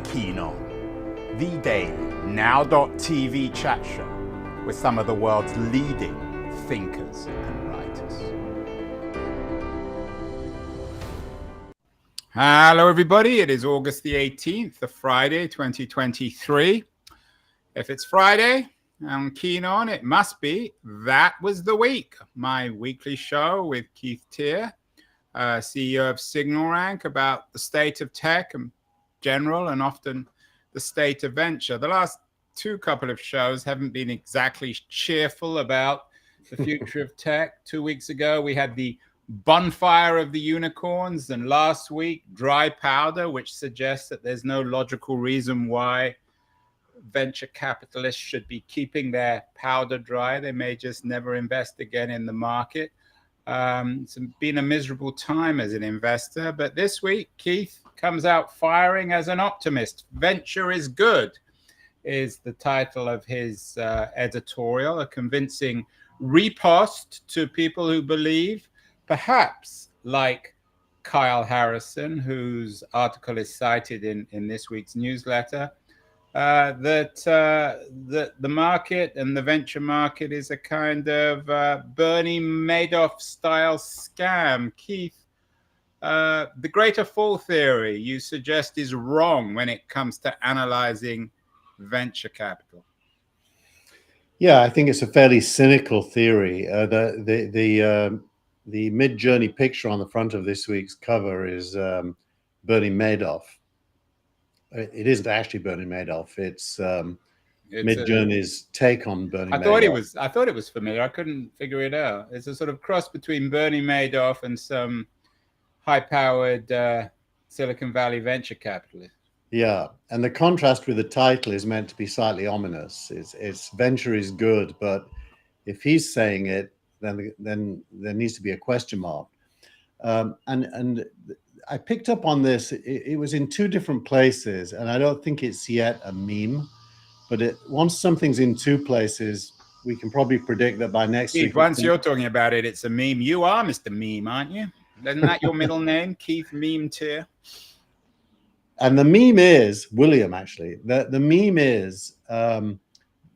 Keen On, the daily now.tv chat show with some of the world's leading thinkers and writers. Hello everybody, it is August the 18th, the Friday 2023. If it's Friday, I'm Keen On, it must be That Was the Week, my weekly show with Keith Teare, CEO of Signal Rank, about the state of tech and general and often the state of venture. The last couple of shows haven't been exactly cheerful about the future of tech. 2 weeks ago, we had the bonfire of the unicorns, and last week, dry powder, which suggests that there's no logical reason why venture capitalists should be keeping their powder dry. They may just never invest again in the market. It's been a miserable time as an investor, but this week, Keith comes out firing as an optimist. Venture is good is the title of his editorial, a convincing riposte to people who believe, perhaps like Kyle Harrison, whose article is cited in this week's newsletter, that the market and the venture market is a kind of Bernie Madoff style scam. Keith, the greater fall theory you suggest is wrong when it comes to analyzing venture capital. Yeah, I think it's a fairly cynical theory. The Mid-Journey picture on the front of this week's cover is Bernie Madoff. It isn't actually Bernie Madoff. It's Mid-Journey's take on Bernie Madoff. I thought it was familiar. I couldn't figure it out. It's a sort of cross between Bernie Madoff and some high-powered Silicon Valley venture capitalist. Yeah, and the contrast with the title is meant to be slightly ominous. It's venture is good, but if he's saying it, then there needs to be a question mark. And I picked up on this. It was in two different places, and I don't think it's yet a meme. But once something's in two places, we can probably predict that by next week. Once you're talking about it, it's a meme. You are Mr. Meme, aren't you? Isn't that your middle name, Keith Meme Teare? And the meme is William. Actually, the meme is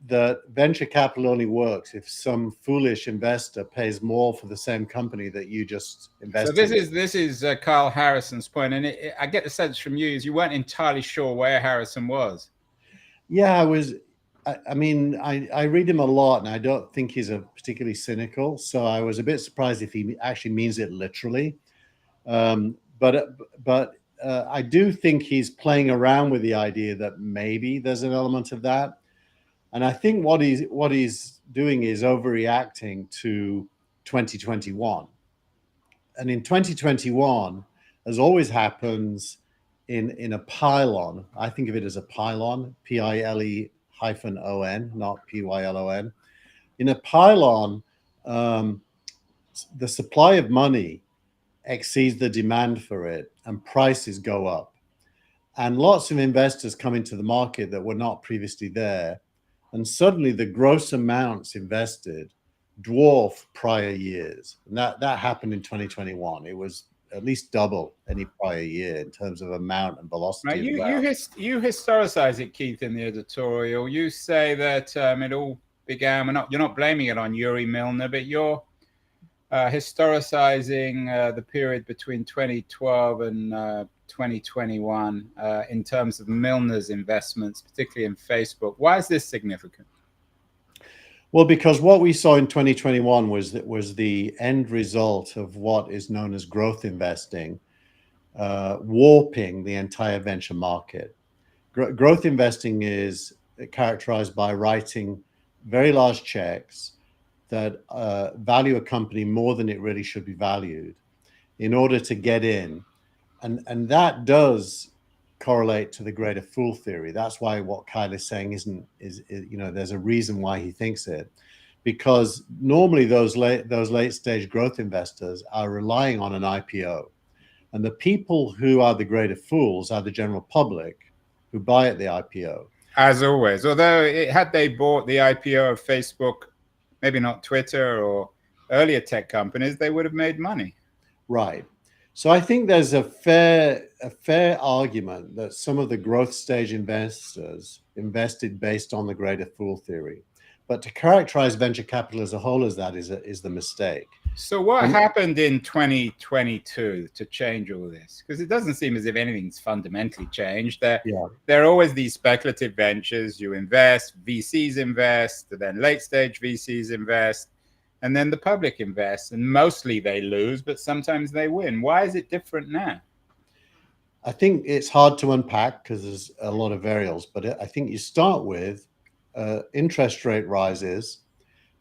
that venture capital only works if some foolish investor pays more for the same company that you just invested. So this is Kyle Harrison's point, and I get the sense from you is you weren't entirely sure where Harrison was. Yeah, I was. I mean, I read him a lot, and I don't think he's a particularly cynical. So I was a bit surprised if he actually means it literally. But I do think he's playing around with the idea that maybe there's an element of that. And I think what he's doing is overreacting to 2021. And in 2021, as always happens in a pylon, I think of it as a pylon, P-I-L-E--on, not P-Y-L-O-N. In a pylon, the supply of money exceeds the demand for it, and prices go up. And lots of investors come into the market that were not previously there. And suddenly the gross amounts invested dwarf prior years. And that happened in 2021. It was at least double any prior year in terms of amount and velocity. Right. You historicize it, Keith, in the editorial. You say that it all began, you're not blaming it on Yuri Milner, but you're historicizing the period between 2012 and 2021 in terms of Milner's investments, particularly in Facebook. Why is this significant? Well, because what we saw in 2021 was the end result of what is known as growth investing, warping the entire venture market. Growth investing is characterized by writing very large checks that value a company more than it really should be valued in order to get in. And that does correlate to the greater fool theory. That's why what Kyle is saying is there's a reason why he thinks it, because normally those late stage growth investors are relying on an IPO, and the people who are the greater fools are the general public who buy at the IPO. As always, although had they bought the IPO of Facebook, maybe not Twitter or earlier tech companies, they would have made money. Right. So I think there's a fair argument that some of the growth stage investors invested based on the greater fool theory. But to characterize venture capital as a whole as that is the mistake. So what happened in 2022 to change all this? Because it doesn't seem as if anything's fundamentally changed. There are always these speculative ventures. You invest, VCs invest, then late stage VCs invest, and then the public invests. And mostly they lose, but sometimes they win. Why is it different now? I think it's hard to unpack because there's a lot of variables, but I think you start with interest rate rises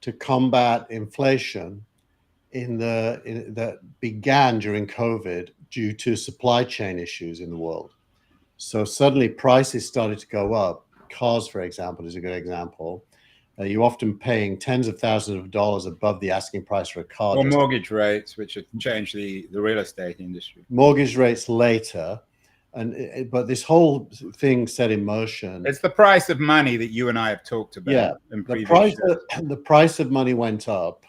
to combat inflation that began during COVID due to supply chain issues in the world. So suddenly prices started to go up. Cars, for example, is a good example. You're often paying tens of thousands of dollars above the asking price for a car. Or mortgage rates, which have changed the real estate industry. Mortgage rates later. But this whole thing set in motion. It's the price of money that you and I have talked about. Yeah, the price of money went up.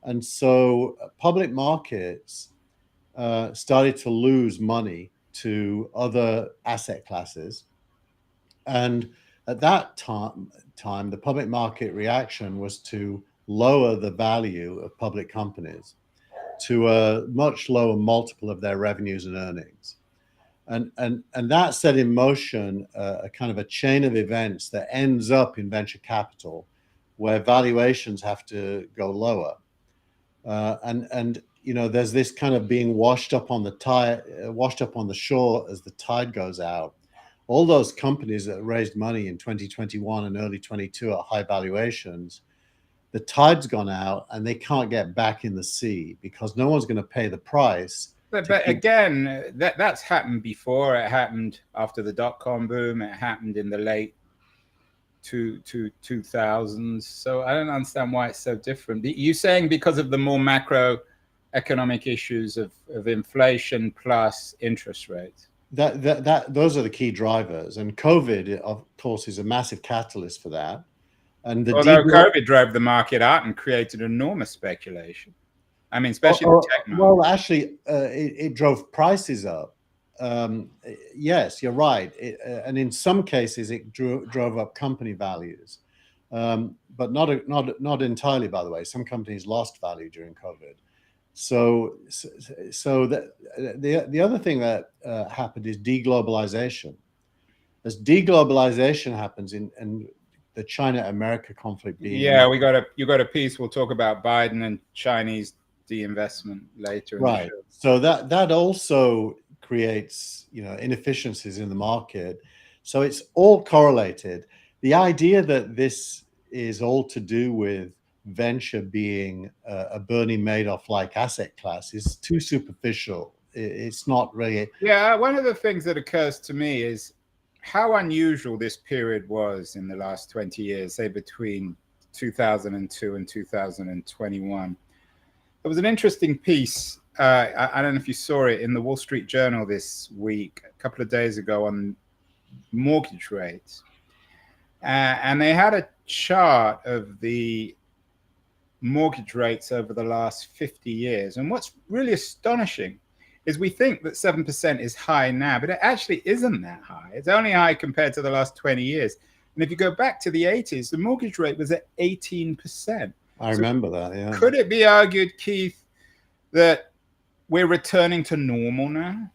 And so public markets started to lose money to other asset classes. And at that time, the public market reaction was to lower the value of public companies to a much lower multiple of their revenues and earnings. And that set in motion a kind of a chain of events that ends up in venture capital where valuations have to go lower. And you know, there's this kind of being washed up on the shore as the tide goes out. All those companies that raised money in 2021 and early 22 at high valuations, the tide's gone out and they can't get back in the sea because no one's going to pay the price. But again, that's happened before. It happened after the dot-com boom. It happened in the late 2000s. So I don't understand why it's so different. You're saying because of the more macroeconomic issues of inflation plus interest rates? Those are the key drivers. And COVID, of course, is a massive catalyst for that. And although COVID drove the market out and created enormous speculation. I mean, especially the tech market. Well, actually, it drove prices up. Yes, you're right. And in some cases, it drove up company values, but not entirely. By the way, some companies lost value during COVID. So the other thing that happened is deglobalization. As deglobalization happens and the China-America conflict being you got a piece. We'll talk about Biden and Chinese de-investment later. Right. So that also creates, you know, inefficiencies in the market. So it's all correlated. The idea that this is all to do with venture being a Bernie Madoff-like asset class is too superficial. It's not really. Yeah, one of the things that occurs to me is how unusual this period was in the last 20 years, say between 2002 and 2021. There was an interesting piece, I don't know if you saw it, in the Wall Street Journal this week, a couple of days ago, on mortgage rates. And they had a chart of the mortgage rates over the last 50 years. And what's really astonishing is we think that 7% is high now, but it actually isn't that high. It's only high compared to the last 20 years. And if you go back to the 80s, the mortgage rate was at 18%. I remember that, yeah. Could it be argued, Keith, that we're returning to normal now?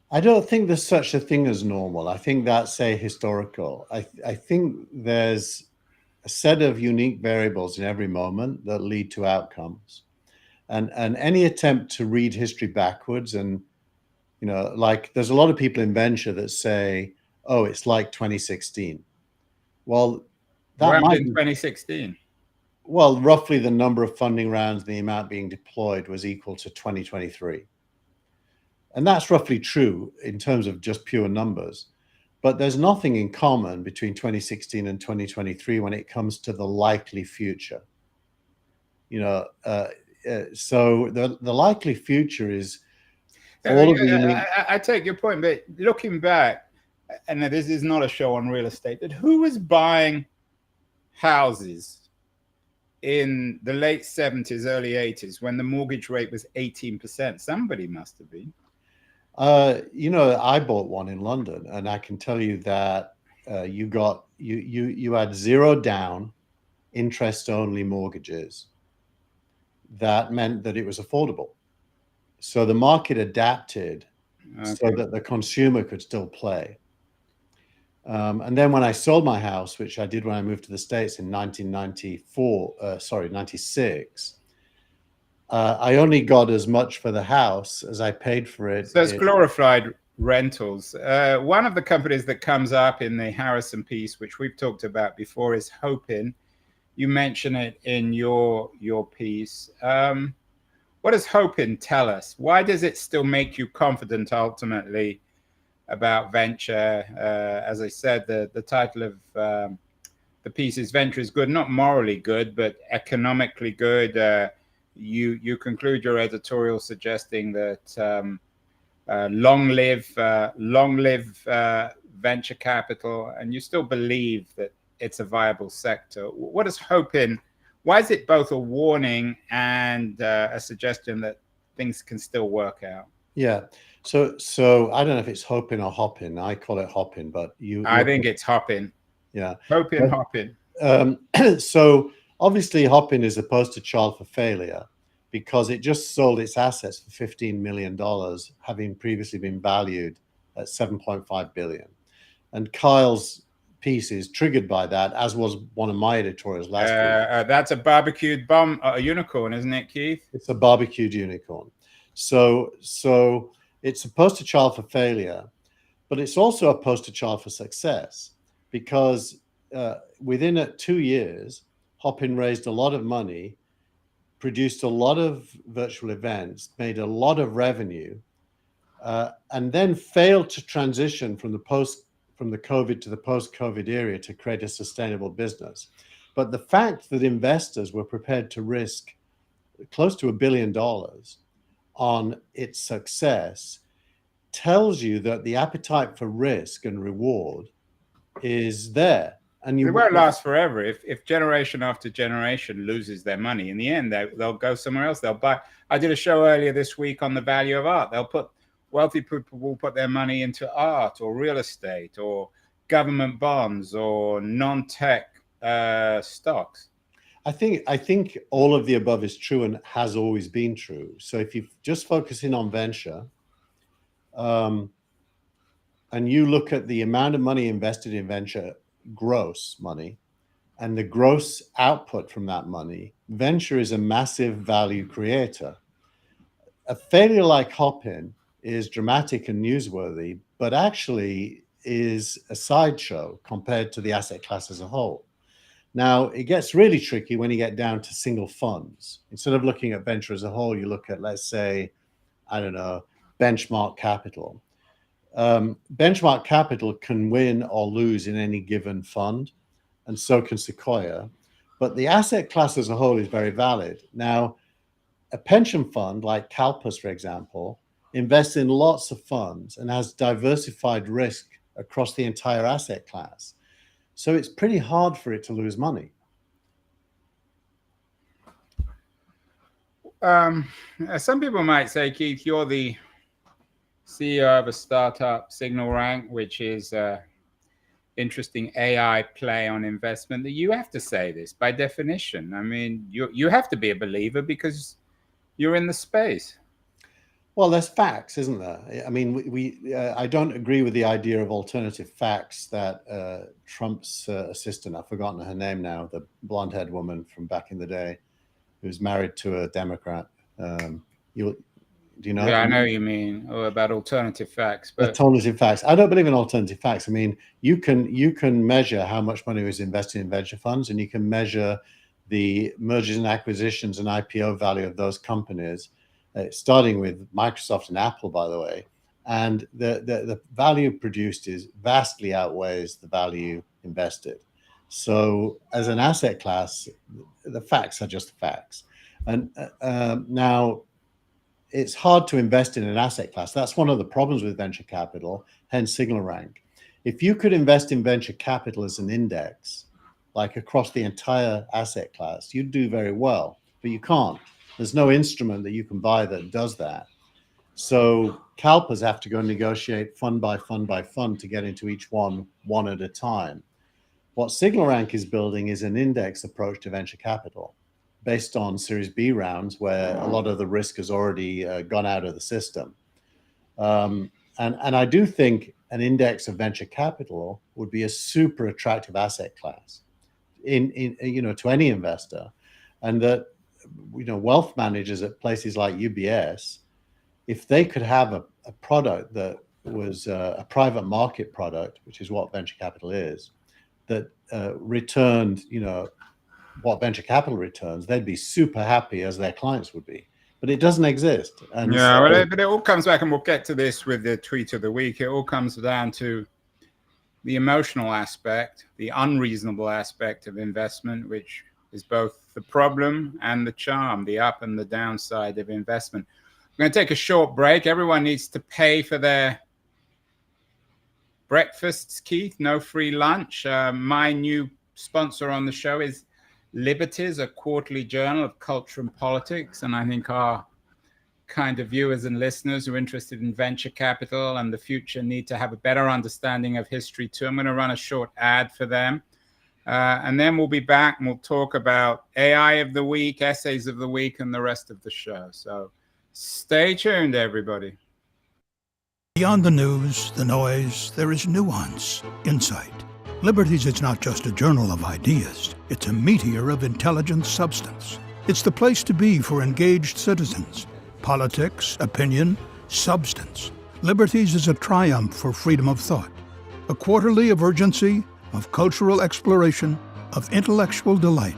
I don't think there's such a thing as normal. I think that's a historical. I think there's a set of unique variables in every moment that lead to outcomes. And any attempt to read history backwards and, you know, like there's a lot of people in venture that say, oh, it's like 2016. Well, that might be 2016. Well, roughly the number of funding rounds, the amount being deployed was equal to 2023. And that's roughly true in terms of just pure numbers. But there's nothing in common between 2016 and 2023 when it comes to the likely future. You know, so the likely future is all of the unique. I take your point, but looking back, and this is not a show on real estate, but who was buying houses in the late 70s, early 80s, when the mortgage rate was 18%? Somebody must have been. I bought one in London, and I can tell you that you had zero down, interest only mortgages. That meant that it was affordable. So the market adapted so that the consumer could still play. And then when I sold my house, which I did when I moved to the States in 96, I only got as much for the house as I paid for it. So it's glorified rentals. One of the companies that comes up in the Harrison piece, which we've talked about before, is Hopin. You mention it in your piece. What does Hopin tell us? Why does it still make you confident ultimately about venture? As I said, the title of the piece is Venture is Good, not morally good, but economically good. You conclude your editorial suggesting that long live venture capital, and you still believe that it's a viable sector. What is Hopin? Why is it both a warning and a suggestion that things can still work out? Yeah. So I don't know if it's Hopin or Hoppin. I call it Hoppin, but I think it's Hoppin. Yeah. Hoppin. So obviously Hoppin is a poster child for failure because it just sold its assets for $15 million, having previously been valued at $7.5 billion. And Kyle's piece is triggered by that, as was one of my editorials last week. That's a barbecued bomb, a unicorn, isn't it, Keith? It's a barbecued unicorn. So it's a poster child for failure, but it's also a poster child for success because within 2 years, Hopin raised a lot of money, produced a lot of virtual events, made a lot of revenue, and then failed to transition from the COVID to the post-COVID era to create a sustainable business. But the fact that investors were prepared to risk close to $1 billion on its success tells you that the appetite for risk and reward is there. And it won't last forever. If generation after generation loses their money, in the end, they'll go somewhere else. They'll buy. I did a show earlier this week on the value of art. Wealthy people will put their money into art or real estate or government bonds or non-tech stocks. I think all of the above is true and has always been true. So if you just focus in on venture, and you look at the amount of money invested in venture, gross money, and the gross output from that money, venture is a massive value creator. A failure like Hopin is dramatic and newsworthy, but actually is a sideshow compared to the asset class as a whole. Now, it gets really tricky when you get down to single funds. Instead of looking at venture as a whole, you look at, let's say, I don't know, benchmark capital. Benchmark capital can win or lose in any given fund, and so can Sequoia. But the asset class as a whole is very valid. Now, a pension fund like CalPERS, for example, invests in lots of funds and has diversified risk across the entire asset class. So it's pretty hard for it to lose money. Some people might say, Keith, you're the CEO of a startup, Signal Rank, which is an interesting AI play on investment. That you have to say this by definition. I mean, you have to be a believer because you're in the space. Well, there's facts, isn't there? I mean, I don't agree with the idea of alternative facts that Trump's assistant, I've forgotten her name now, the blonde-haired woman from back in the day, who's married to a Democrat. Do you know? Yeah, I know you mean about alternative facts. But alternative facts. I don't believe in alternative facts. I mean, you can measure how much money was invested in venture funds, and you can measure the mergers and acquisitions and IPO value of those companies. Starting with Microsoft and Apple, by the way, and the value produced is vastly outweighs the value invested. So as an asset class, the facts are just facts. And now it's hard to invest in an asset class. That's one of the problems with venture capital, hence Signal Rank. If you could invest in venture capital as an index, like across the entire asset class, you'd do very well, but you can't. There's no instrument that you can buy that does that. So CalPERS have to go and negotiate fund by fund by fund to get into each one at a time. What SignalRank is building is an index approach to venture capital based on Series B rounds where a lot of the risk has already gone out of the system. And I do think an index of venture capital would be a super attractive asset class to any investor, and that wealth managers at places like UBS, if they could have a product that was a private market product, which is what venture capital is, that returned what venture capital returns, they'd be super happy, as their clients would be. But it doesn't exist. And yeah, but it all comes back, and we'll get to this with the tweet of the week. It all comes down to the emotional aspect, the unreasonable aspect of investment, which is both the problem and the charm, the up and the downside of investment. We're going to take a short break. Everyone needs to pay for their breakfasts, Keith. No free lunch. My new sponsor on the show is Liberties, a quarterly journal of culture and politics. And I think our kind of viewers and listeners who are interested in venture capital and the future need to have a better understanding of history too. I'm going to run a short ad for them. And then we'll be back and we'll talk about AI of the week, essays of the week, and the rest of the show. So stay tuned, everybody. Beyond the news, the noise, there is nuance, insight. Liberties is not just a journal of ideas. It's a meteor of intelligent substance. It's the place to be for engaged citizens. Politics, opinion, substance. Liberties is a triumph for freedom of thought. A quarterly of urgency, of cultural exploration, of intellectual delight,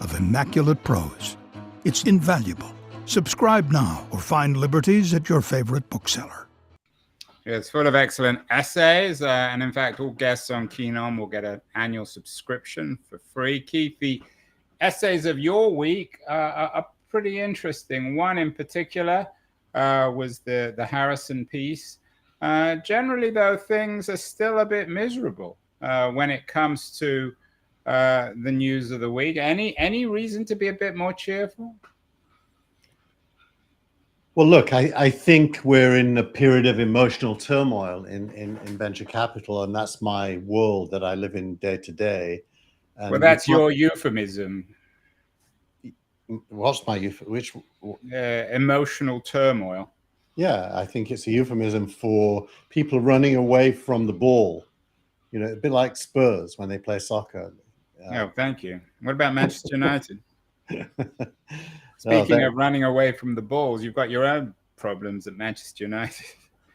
of immaculate prose. It's invaluable. Subscribe now or find Liberties at your favorite bookseller. It's full of excellent essays, and in fact, all guests on Keen On will get an annual subscription for free. Keith, the essays of your week are pretty interesting. One in particular was the Harrison piece. Generally, though, things are still a bit miserable when it comes to the news of the week. Any reason to be a bit more cheerful? Well, look, I think we're in a period of emotional turmoil in venture capital, and that's my world that I live in day to day. Well, that's your euphemism. What's my which? Emotional turmoil. Yeah, I think it's a euphemism for people running away from the ball. A bit like Spurs when they play soccer. Oh, thank you. What about Manchester United? Speaking of running away from the balls, you've got your own problems at Manchester United.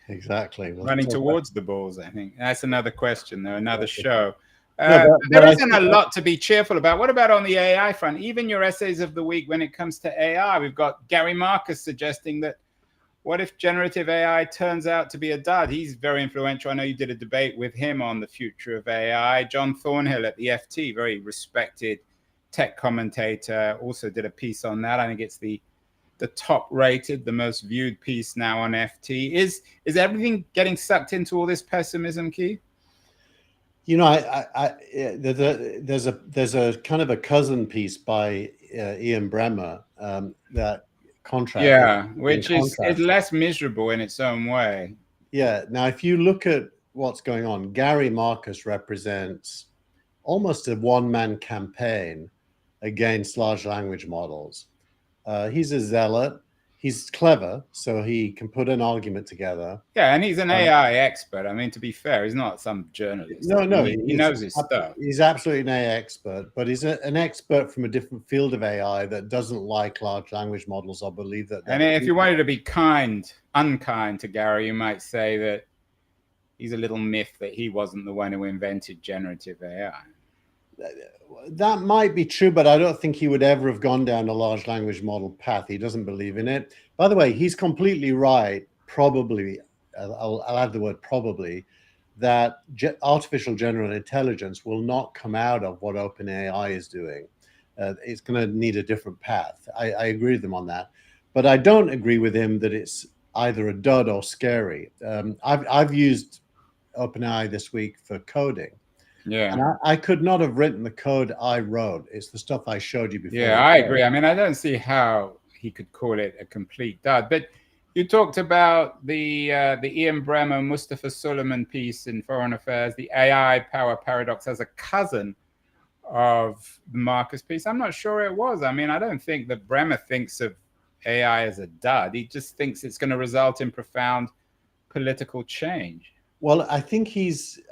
Exactly. Running towards the balls, I think. That's another question, though, another show. There isn't a lot to be cheerful about. What about on the AI front? Even your essays of the week when it comes to AI, we've got Gary Marcus suggesting that what if generative AI turns out to be a dud? He's very influential. I know you did a debate with him on the future of AI. John Thornhill at the FT, very respected tech commentator, also did a piece on that. I think it's the top rated, the most viewed piece now on FT. Is everything getting sucked into all this pessimism, Keith? There's a kind of a cousin piece by Ian Bremmer that contract. Yeah, which is less miserable in its own way. Yeah. Now, if you look at what's going on, Gary Marcus represents almost a one-man campaign against large language models. He's a zealot. He's clever, so he can put an argument together. Yeah, and he's an AI expert. I mean, to be fair, he's not some journalist. No, he knows his stuff. He's absolutely an AI expert, but he's an expert from a different field of AI that doesn't like large language models or believe that. And if you wanted to be unkind to Gary, you might say that he's a little myth that he wasn't the one who invented generative AI. That might be true, but I don't think he would ever have gone down a large language model path. He doesn't believe in it. By the way, he's completely right. Probably, I'll add the word probably, that artificial general intelligence will not come out of what OpenAI is doing. It's going to need a different path. I agree with him on that. But I don't agree with him that it's either a dud or scary. I've used OpenAI this week for coding. Yeah. And I could not have written the code I wrote. It's the stuff I showed you before. Yeah, I agree. I mean, I don't see how he could call it a complete dud. But you talked about the Ian Bremmer, Mustafa Suleiman piece in Foreign Affairs, the AI power paradox as a cousin of the Marcus piece. I'm not sure it was. I mean, I don't think that Bremmer thinks of AI as a dud. He just thinks it's going to result in profound political change. Well, I think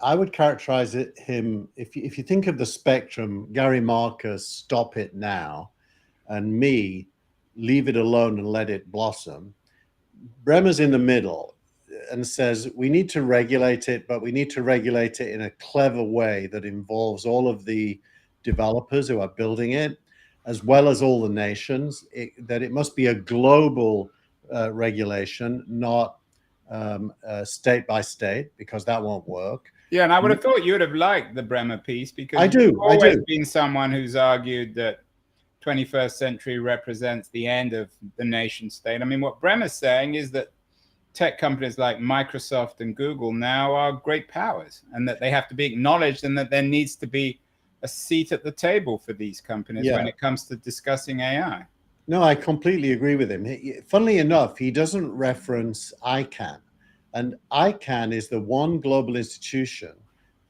I would characterize him, if you think of the spectrum, Gary Marcus, stop it now, and me, leave it alone and let it blossom. Bremer's in the middle and says we need to regulate it, but we need to regulate it in a clever way that involves all of the developers who are building it, as well as all the nations, that it must be a global regulation, not state by state, because that won't work. Yeah, and I would have thought you would have liked the Bremer piece, because I do. you've always been someone who's argued that 21st century represents the end of the nation state. I mean, what Bremer's saying is that tech companies like Microsoft and Google now are great powers, and that they have to be acknowledged, and that there needs to be a seat at the table for these companies when it comes to discussing AI. No, I completely agree with him. Funnily enough, he doesn't reference ICANN. And ICANN is the one global institution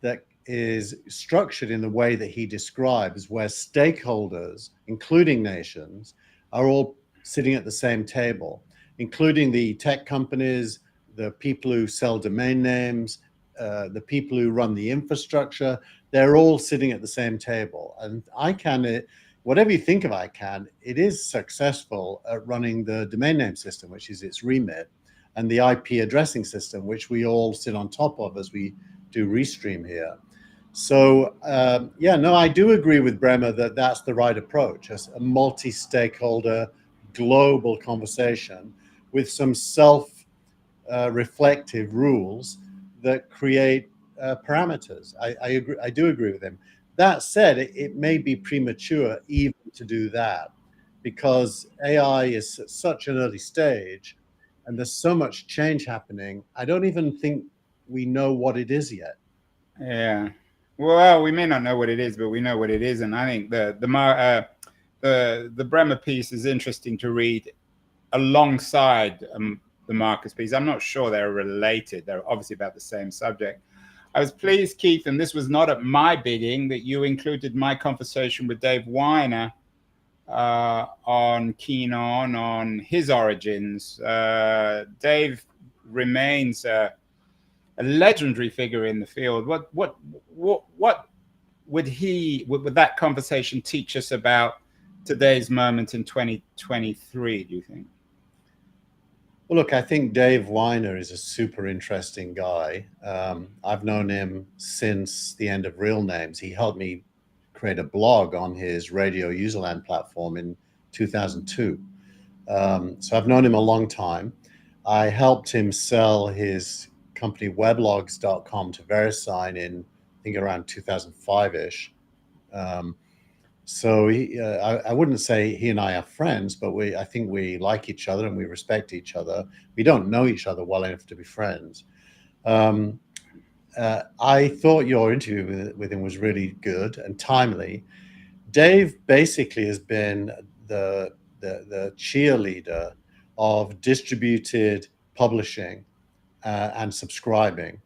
that is structured in the way that he describes, where stakeholders, including nations, are all sitting at the same table, including the tech companies, the people who sell domain names, the people who run the infrastructure. They're all sitting at the same table. And ICANN, whatever you think of ICANN, it is successful at running the domain name system, which is its remit, and the IP addressing system, which we all sit on top of as we do Restream here. So, I do agree with Bremer that that's the right approach, as a multi-stakeholder global conversation with some self-reflective rules that create parameters. I agree. I do agree with him. That said, it may be premature even to do that, because AI is at such an early stage and there's so much change happening. I don't even think we know what it is yet. Yeah. Well, we may not know what it is, but we know what it is. And I think the Bremer piece is interesting to read alongside the Marcus piece. I'm not sure they're related. They're obviously about the same subject. I was pleased, Keith, and this was not at my bidding, that you included my conversation with Dave Weiner on Keen on his origins. Dave remains a legendary figure in the field. What would that conversation teach us about today's moment in 2023, do you think? Well, look, I think Dave Weiner is a super interesting guy. I've known him since the end of Real Names. He helped me create a blog on his Radio Userland platform in 2002. So I've known him a long time. I helped him sell his company weblogs.com to VeriSign in, I think, around 2005-ish. So I wouldn't say he and I are friends, but I think we like each other and we respect each other. We don't know each other well enough to be friends. I thought your interview with him was really good and timely. Dave basically has been the cheerleader of distributed publishing and subscribing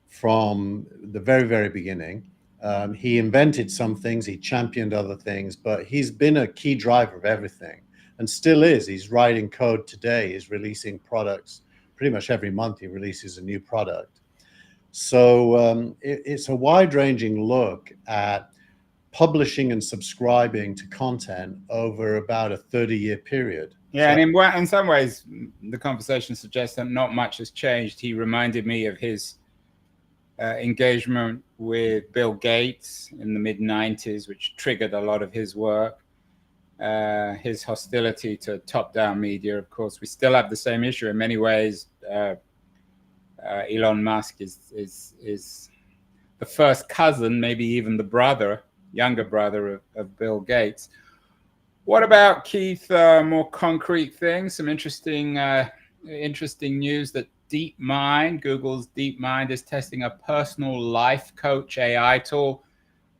from the very, very beginning. He invented some things, he championed other things, but he's been a key driver of everything and still is. He's writing code today, he's releasing products pretty much every month. He releases a new product. So it's a wide-ranging look at publishing and subscribing to content over about a 30-year period. Yeah, so, and in some ways, the conversation suggests that not much has changed. He reminded me of his engagement with Bill Gates in the mid-90s, which triggered a lot of his work. His hostility to top-down media, of course. We still have the same issue in many ways. Elon Musk is the first cousin, maybe even the younger brother of Bill Gates. What about, Keith, more concrete things? Some interesting news that DeepMind, Google's DeepMind, is testing a personal life coach AI tool.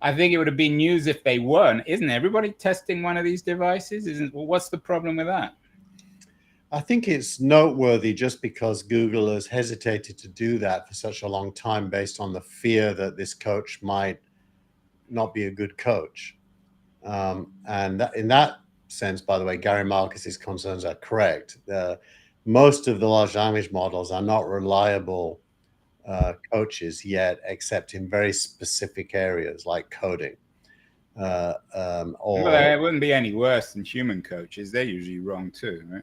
I think it would have been news if they weren't. Isn't everybody testing one of these devices? What's the problem with that? I think it's noteworthy just because Google has hesitated to do that for such a long time based on the fear that this coach might not be a good coach. And in that sense, by the way, Gary Marcus's concerns are correct. Most of the large language models are not reliable coaches yet, except in very specific areas like coding. Well, it wouldn't be any worse than human coaches. They're usually wrong too, right?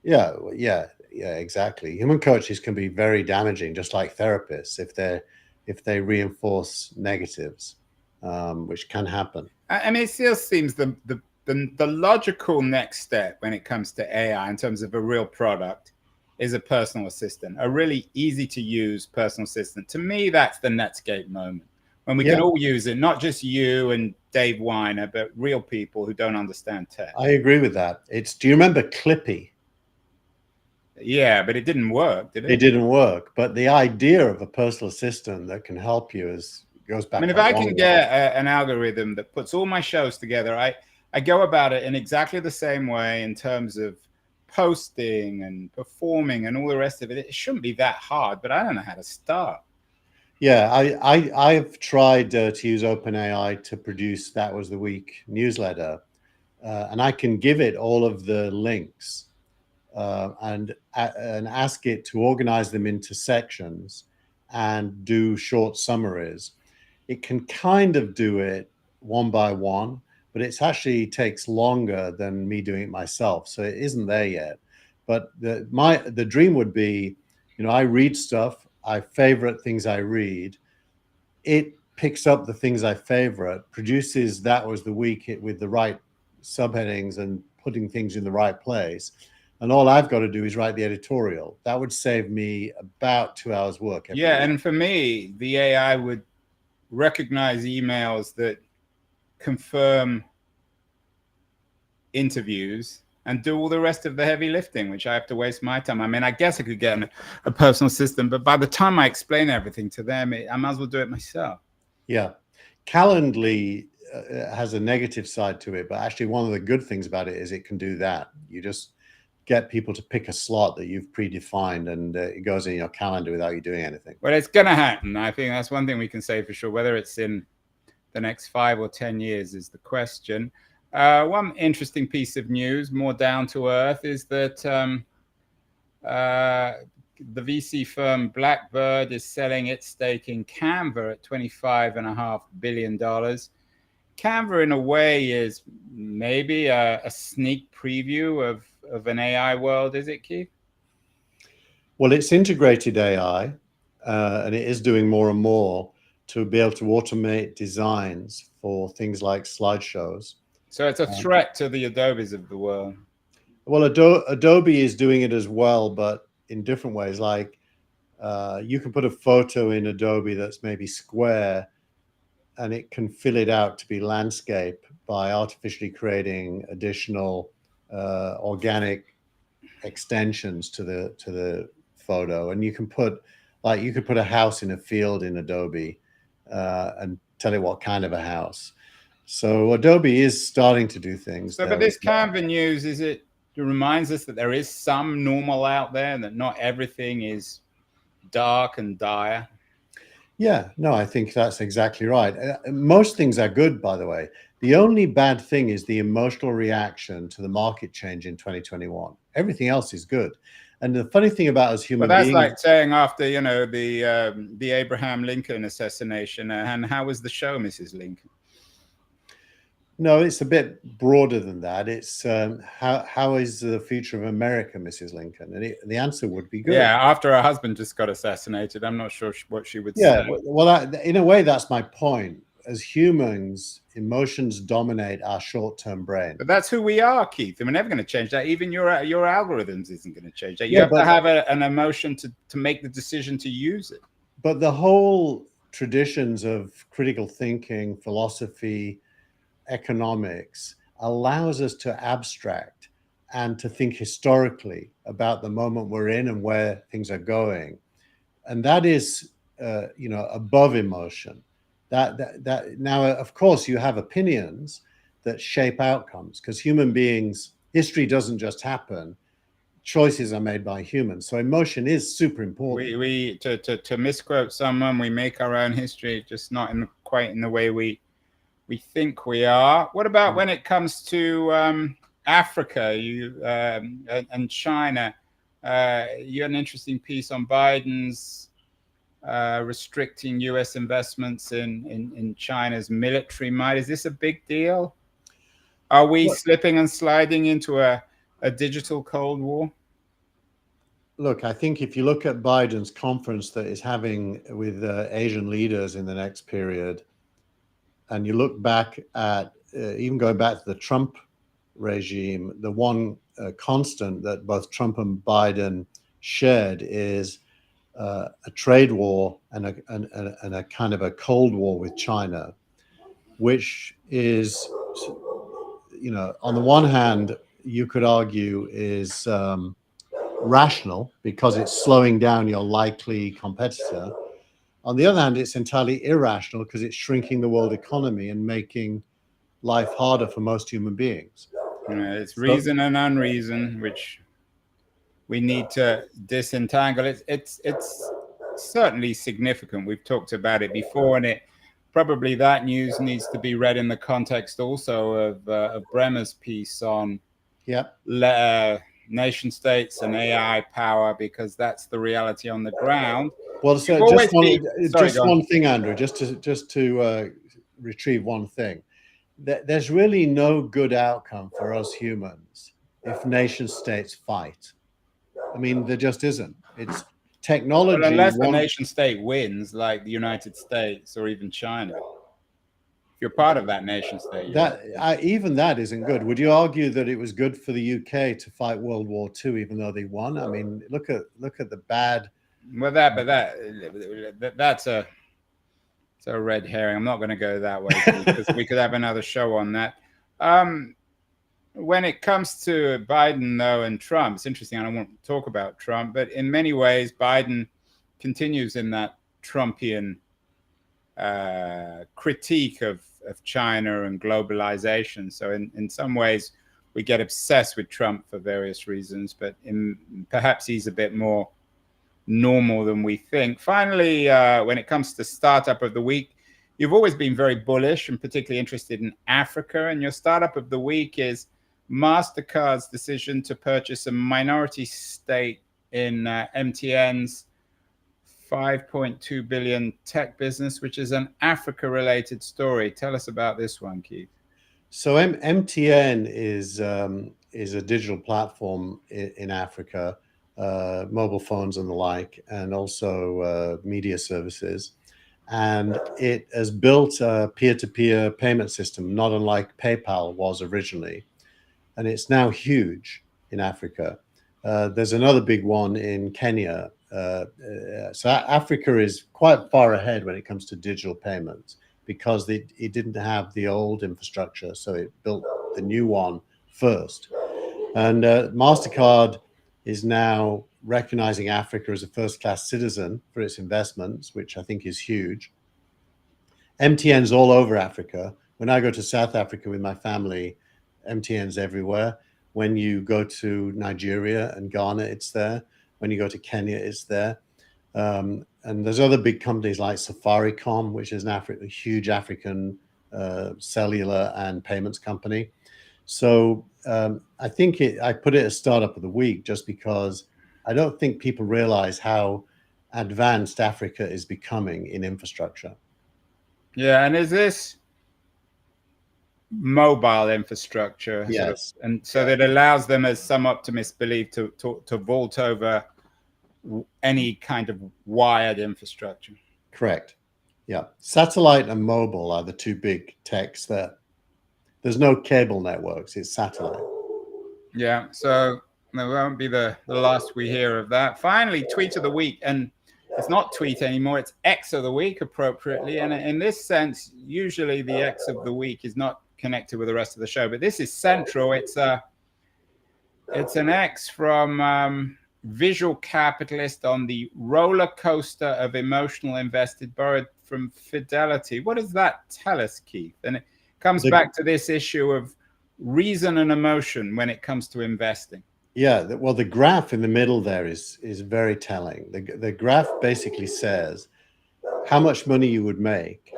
Yeah, exactly. Human coaches can be very damaging, just like therapists, if they reinforce negatives, which can happen. I mean, it still seems the logical next step when it comes to AI in terms of a real product is a personal assistant, a really easy to use personal assistant. To me, that's the Netscape moment when we can all use it, not just you and Dave Weiner, but real people who don't understand tech. I agree with that. Do you remember Clippy? Yeah, but it didn't work, did it? It didn't work. But the idea of a personal assistant that can help you goes back. I mean, if I can get an algorithm that puts all my shows together, I go about it in exactly the same way in terms of posting and performing and all the rest of it. It shouldn't be that hard, but I don't know how to start. Yeah, I've tried to use OpenAI to produce That Was the Week newsletter, and I can give it all of the links and ask it to organize them into sections and do short summaries. It can kind of do it one by one, but it actually takes longer than me doing it myself. So it isn't there yet. But the dream would be, I read stuff, I favorite things I read. It picks up the things I favorite, produces That Was the Week with the right subheadings and putting things in the right place. And all I've got to do is write the editorial. That would save me about 2 hours work. Yeah, and for me, the AI would recognize emails that confirm interviews and do all the rest of the heavy lifting, which I have to waste my time. I mean, I guess I could get a personal assistant, but by the time I explain everything to them, I might as well do it myself. Yeah. Calendly has a negative side to it, but actually one of the good things about it is it can do that. You just get people to pick a slot that you've predefined, and it goes in your calendar without you doing anything. Well, it's going to happen. I think that's one thing we can say for sure. Whether it's in the next 5 or 10 years is the question. One interesting piece of news, more down to earth, is that the VC firm Blackbird is selling its stake in Canva at $25.5 billion. Canva, in a way, is maybe a sneak preview of an AI world, is it, Keith? Well, it's integrated AI, and it is doing more and more to be able to automate designs for things like slideshows. So it's a threat to the Adobes of the world. Well, Adobe is doing it as well, but in different ways. Like you can put a photo in Adobe that's maybe square, and it can fill it out to be landscape by artificially creating additional organic extensions to the photo. And you can put a house in a field in Adobe and tell it what kind of a house. So Adobe is starting to do things. So, but this Canva news, it reminds us that there is some normal out there, and that not everything is dark and dire. Yeah, no, I think that's exactly right. Most things are good, by the way. The only bad thing is the emotional reaction to the market change in 2021. Everything else is good. And the funny thing about us human beings... Well, that's like saying after, the Abraham Lincoln assassination, and how was the show, Mrs. Lincoln? No, it's a bit broader than that. It's how is the future of America, Mrs. Lincoln? And the answer would be good. Yeah, after her husband just got assassinated, I'm not sure what she would say. Yeah, well, in a way, that's my point. As humans, emotions dominate our short-term brain. But that's who we are, Keith, and we're never going to change that. Even your algorithms isn't going to change that. You have to have an emotion to make the decision to use it. But the whole traditions of critical thinking, philosophy, economics allows us to abstract and to think historically about the moment we're in and where things are going. And that is, above emotion. That now, of course, you have opinions that shape outcomes, because human beings, history doesn't just happen. Choices are made by humans. So emotion is super important. We to misquote someone, we make our own history, just not quite in the way we think we are. What about when it comes to Africa, and China? You had an interesting piece on Biden's restricting U.S. investments in China's military might. Is this a big deal? Are we slipping and sliding into a digital Cold War? Look, I think if you look at Biden's conference that is having with Asian leaders in the next period, and you look back at even going back to the Trump regime, the one constant that both Trump and Biden shared is a trade war and a kind of a Cold War with China, which is, on the one hand, you could argue is rational because it's slowing down your likely competitor. On the other hand, it's entirely irrational because it's shrinking the world economy and making life harder for most human beings. It's reason and unreason, which we need to disentangle. It's certainly significant. We've talked about it before, and probably that news needs to be read in the context also of Bremer's piece on nation states and AI power, because that's the reality on the ground. Well, so just one thing, Andrew, just to retrieve one thing. There's really no good outcome for us humans if nation states fight. I mean, there just isn't. It's technology. Well, unless the nation state wins, like the United States or even China. If you're part of that nation state. Even that isn't good. Would you argue that it was good for the UK to fight World War II, even though they won? I mean, look at the bad. Well, that's a red herring. I'm not going to go that way because we could have another show on that. When it comes to Biden, though, and Trump, it's interesting. I don't want to talk about Trump, but in many ways, Biden continues in that Trumpian critique of China and globalization. So in some ways, we get obsessed with Trump for various reasons, but perhaps he's a bit more normal than we think. Finally, when it comes to Startup of the Week, you've always been very bullish and particularly interested in Africa, and your Startup of the Week is MasterCard's decision to purchase a minority stake in MTN's 5.2 billion tech business, which is an Africa-related story. Tell us about this one, Keith. So MTN is a digital platform in Africa, mobile phones and the like, and also media services. And it has built a peer-to-peer payment system, not unlike PayPal was originally. And it's now huge in Africa. There's another big one in Kenya. So Africa is quite far ahead when it comes to digital payments because it didn't have the old infrastructure. So it built the new one first. And MasterCard is now recognizing Africa as a first-class citizen for its investments, which I think is huge. MTN's all over Africa. When I go to South Africa with my family, MTN's everywhere. When you go to Nigeria and Ghana, it's there. When you go to Kenya, it's there. And there's other big companies like Safaricom, which is a huge African cellular and payments company. So I think I put it as Startup of the Week just because I don't think people realize how advanced Africa is becoming in infrastructure. Yeah, and is this mobile infrastructure? Yes. And so that allows them, as some optimists believe, to vault over any kind of wired infrastructure. Correct. Yeah. Satellite and mobile are the two big techs there. There's no cable networks, it's satellite. Yeah, so that won't be the last we hear of that. Finally, Tweet of the Week. And it's not tweet anymore, it's X of the Week, appropriately. And in this sense, usually the X of the Week is not connected with the rest of the show, but this is central. It's It's an X from Visual Capitalist on the roller coaster of emotional invested, borrowed from Fidelity. What does that tell us, Keith? And it comes back to this issue of reason and emotion when it comes to investing. Yeah, well, the graph in the middle there is very telling. The graph basically says how much money you would make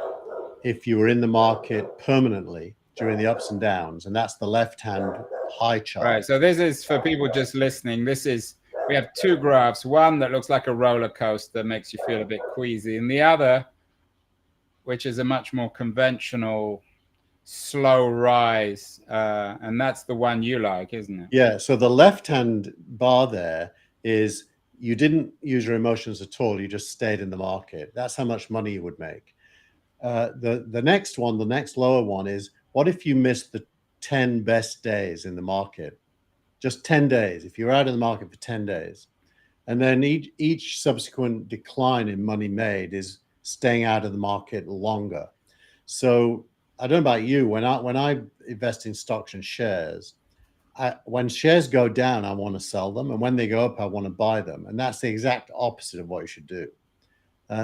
if you were in the market permanently during the ups and downs, and that's the left-hand pie chart. Right. So this is for people just listening. We have two graphs. One that looks like a roller coaster, makes you feel a bit queasy, and the other, which is a much more conventional slow rise, and that's the one you like, isn't it? Yeah. So the left-hand bar there is you didn't use your emotions at all. You just stayed in the market. That's how much money you would make. The next one, the next lower one is what if you missed the 10 best days in the market? Just 10 days. If you're out of the market for 10 days, and then each subsequent decline in money made is staying out of the market longer. So I don't know about you, when I invest in stocks and shares, when shares go down, I want to sell them, and when they go up, I want to buy them, and that's the exact opposite of what you should do.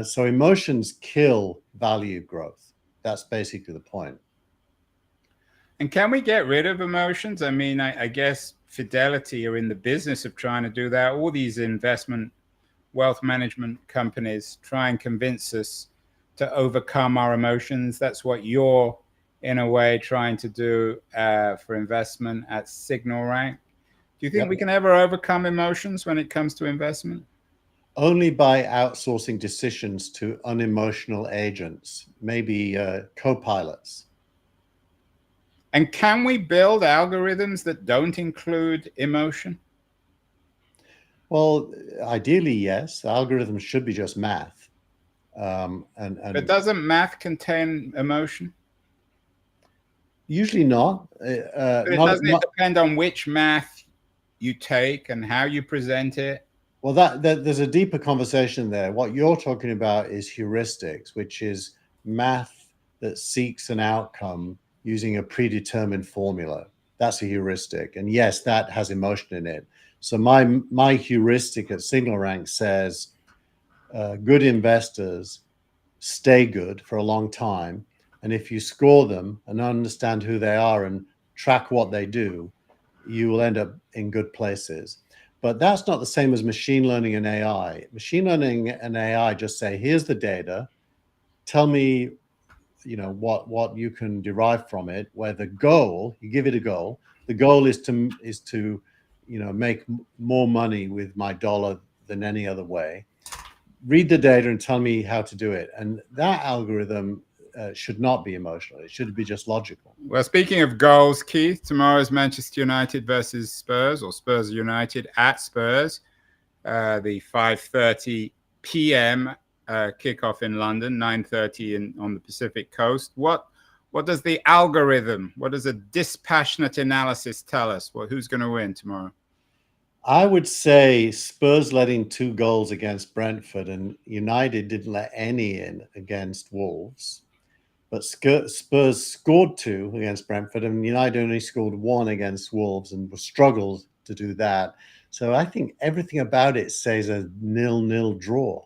So emotions kill value growth. That's basically the point. And can we get rid of emotions? I mean, I guess Fidelity are in the business of trying to do that. All these investment wealth management companies try and convince us to overcome our emotions. That's what you're, in a way, trying to do for investment at Signal Rank. Do you think we can ever overcome emotions when it comes to investment? Only by outsourcing decisions to unemotional agents, maybe co-pilots. And can we build algorithms that don't include emotion? Well, ideally, yes. Algorithms should be just math. But doesn't math contain emotion? Usually not. But doesn't it depend on which math you take and how you present it? Well, there's a deeper conversation there. What you're talking about is heuristics, which is math that seeks an outcome using a predetermined formula. That's a heuristic. And yes, that has emotion in it. So my heuristic at Signal Rank says good investors stay good for a long time. And if you score them and understand who they are and track what they do, you will end up in good places. But that's not the same as machine learning and AI. Machine learning and AI just say, here's the data, tell me, what you can derive from it, where the goal, you give it a goal. The goal is to make more money with my dollar than any other way. Read the data and tell me how to do it. And that algorithm should not be emotional. It should be just logical. Well, speaking of goals, Keith, tomorrow's Manchester United versus Spurs, or Spurs United at Spurs, the 5:30 p.m. Kickoff in London, 9:30 on the Pacific Coast. What does the algorithm, what does a dispassionate analysis tell us? Well, who's going to win tomorrow? I would say Spurs let in 2 goals against Brentford, and United didn't let any in against Wolves. But Spurs scored 2 against Brentford, and United only scored 1 against Wolves and struggled to do that. So I think everything about it says a 0-0 draw.